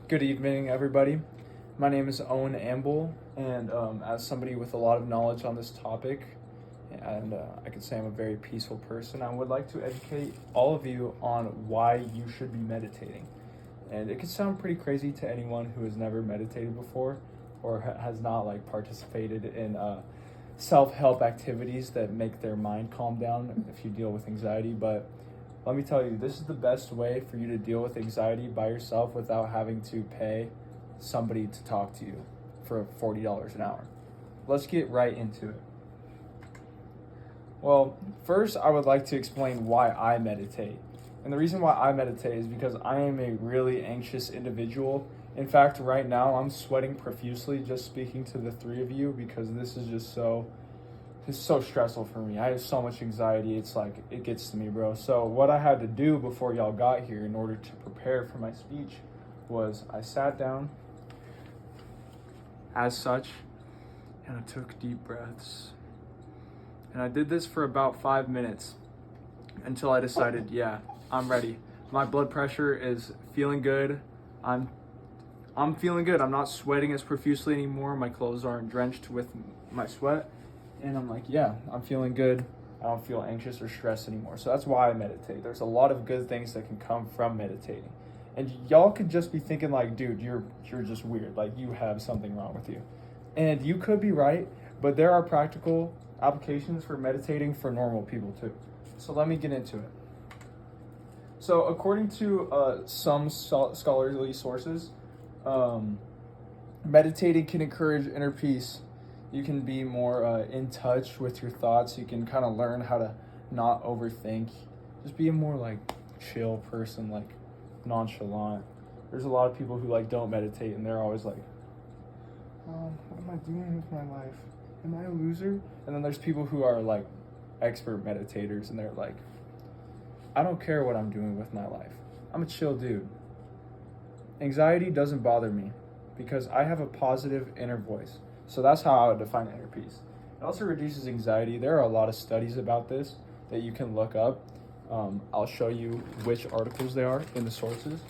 Good evening, everybody. My name is Owen Amble, and as somebody with a lot of knowledge on this topic, and I could say I'm a very peaceful person, I would like to educate all of you on why you should be meditating. And it could sound pretty crazy to anyone who has never meditated before or has not participated in self-help activities that make their mind calm down if you deal with anxiety, but let me tell you, this is the best way for you to deal with anxiety by yourself without having to pay somebody to talk to you for $40 an hour. Let's get right into it. Well, first I would like to explain why I meditate. And the reason why I meditate is because I am a really anxious individual. In fact, right now I'm sweating profusely just speaking to the three of you because this is just it's so stressful for me. I have so much anxiety. It's like, it gets to me, bro. So what I had to do before y'all got here in order to prepare for my speech was I sat down as such and I took deep breaths. And I did this for about 5 minutes until I decided, yeah, I'm ready. My blood pressure is feeling good. I'm feeling good. I'm not sweating as profusely anymore. My clothes aren't drenched with my sweat. And I'm like, yeah, I'm feeling good. I don't feel anxious or stressed anymore. So that's why I meditate. There's a lot of good things that can come from meditating. And y'all could just be thinking like, dude, you're just weird. Like you have something wrong with you. And you could be right, but there are practical applications for meditating for normal people too. So let me get into it. So according to some scholarly sources, meditating can encourage inner peace. You can be more in touch with your thoughts. You can kind of learn how to not overthink. Just be a more chill person, nonchalant. There's a lot of people who don't meditate and they're always like, what am I doing with my life? Am I a loser? And then there's people who are expert meditators and they're like, I don't care what I'm doing with my life. I'm a chill dude. Anxiety doesn't bother me because I have a positive inner voice. So that's how I would define inner peace. It also reduces anxiety. There are a lot of studies about this that you can look up. I'll show you which articles they are in the sources.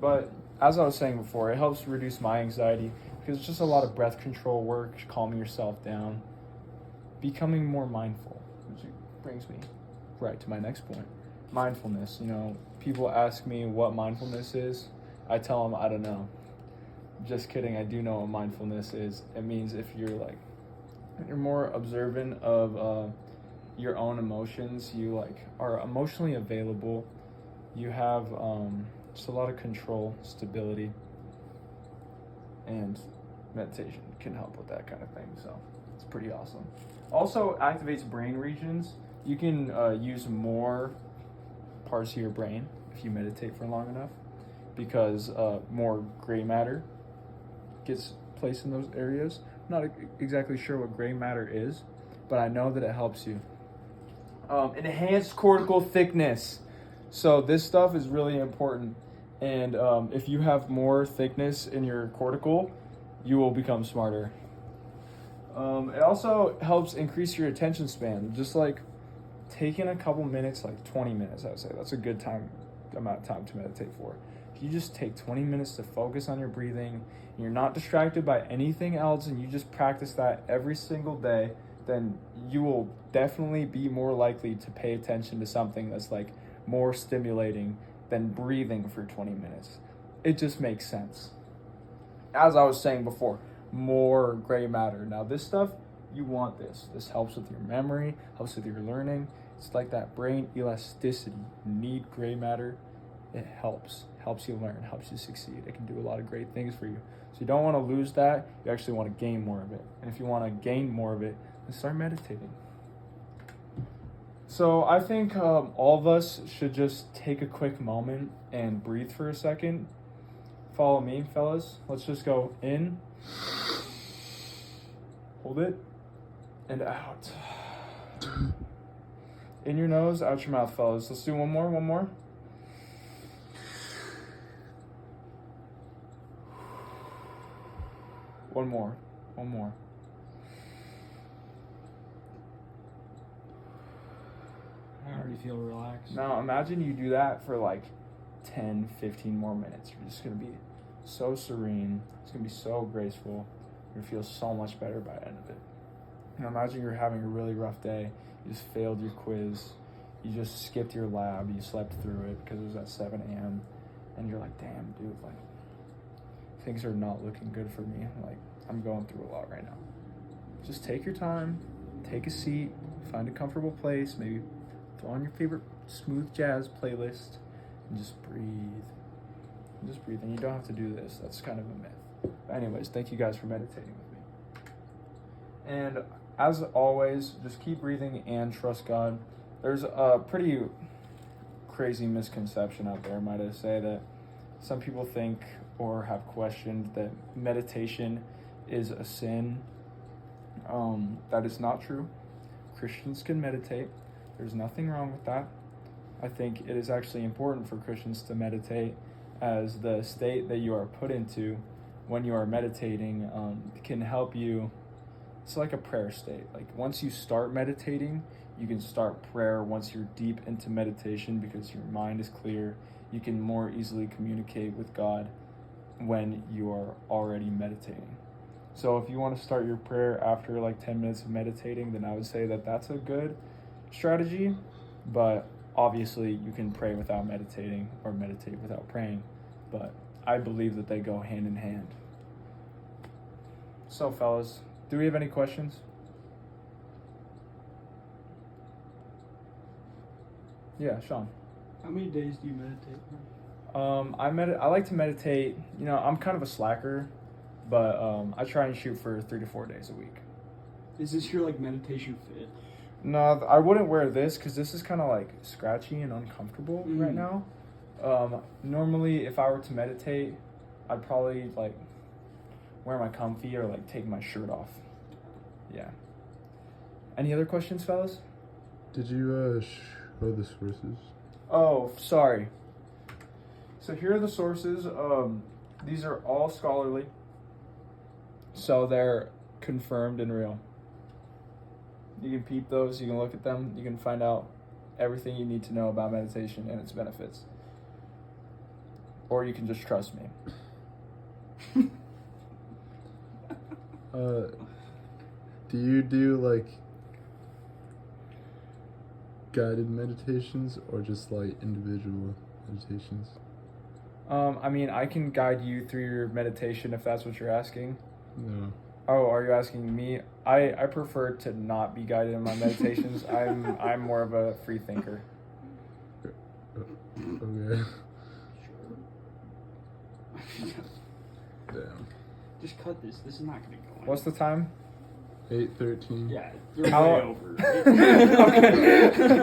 But as I was saying before, it helps reduce my anxiety because it's just a lot of breath control work, calming yourself down, becoming more mindful, which brings me right to my next point. Mindfulness. People ask me what mindfulness is. I tell them I don't know. Just kidding, I do know what mindfulness is. It means if you're more observant of your own emotions, you are emotionally available, you have just a lot of control, stability, and meditation can help with that kind of thing, so it's pretty awesome. Also activates brain regions. You can use more parts of your brain if you meditate for long enough because more gray matter gets placed in those areas. I'm not exactly sure what gray matter is, but I know that it helps you. Enhanced cortical thickness. So this stuff is really important. And if you have more thickness in your cortical, you will become smarter. It also helps increase your attention span. Just taking a couple minutes, 20 minutes, I would say. That's a good amount of time to meditate for. If you just take 20 minutes to focus on your breathing, and you're not distracted by anything else, and you just practice that every single day, then you will definitely be more likely to pay attention to something that's more stimulating than breathing for 20 minutes. It just makes sense. As I was saying before, more gray matter. Now this stuff, you want this. This helps with your memory, helps with your learning. It's like that brain elasticity. You need gray matter. It helps you learn, helps you succeed. It can do a lot of great things for you. So you don't want to lose that. You actually want to gain more of it. And if you want to gain more of it, then start meditating. So I think all of us should just take a quick moment and breathe for a second. Follow me, fellas. Let's just go in, hold it, and out. In your nose, out your mouth, fellas. Let's do one more. One more. I already feel relaxed. Now imagine you do that for 10, 15 more minutes. You're just going to be so serene. It's going to be so graceful. You're going to feel so much better by the end of it. And imagine you're having a really rough day. You just failed your quiz. You just skipped your lab. You slept through it because it was at 7 a.m. And you're like, damn, dude, like, things are not looking good for me. Like, I'm going through a lot right now. Just take your time, take a seat, find a comfortable place, maybe throw on your favorite smooth jazz playlist, and just breathe. Just breathe. And you don't have to do this. That's kind of a myth. But anyways, thank you guys for meditating with me. And as always, just keep breathing and trust God. There's a pretty crazy misconception out there, might I say, that some people think or have questioned that meditation is a sin. That is not true. Christians can meditate. There's nothing wrong with that. I think it is actually important for Christians to meditate, as the state that you are put into when you are meditating can help you. It's like a prayer state. Like once you start meditating, you can start prayer once you're deep into meditation because your mind is clear. You can more easily communicate with God when you are already meditating. So if you want to start your prayer after like 10 minutes of meditating, then I would say that that's a good strategy. But obviously you can pray without meditating or meditate without praying. But I believe that they go hand in hand. So fellas, do we have any questions? Yeah, Sean. How many days do you meditate? I like to meditate. You know, I'm kind of a slacker, but I try and shoot for 3 to 4 days a week. Is this your like meditation fit? No, I wouldn't wear this because this is kind of like scratchy and uncomfortable right now. Normally, if I were to meditate, I'd probably like wear my comfy or like take my shirt off. Yeah. Any other questions, fellas? Did you show the sources? Oh, sorry. So here are the sources. These are all scholarly. So they're confirmed and real. You can peep those, you can look at them, you can find out everything you need to know about meditation and its benefits. Or you can just trust me. Do you do like guided meditations or just like individual meditations? I mean, I can guide you through your meditation if that's what you're asking. No. Oh, are you asking me? I prefer to not be guided in my meditations. I'm more of a free thinker. Okay. Damn. Just cut this. This is not going to go in. What's the time? 8:13. Yeah, you're How- way over. Okay.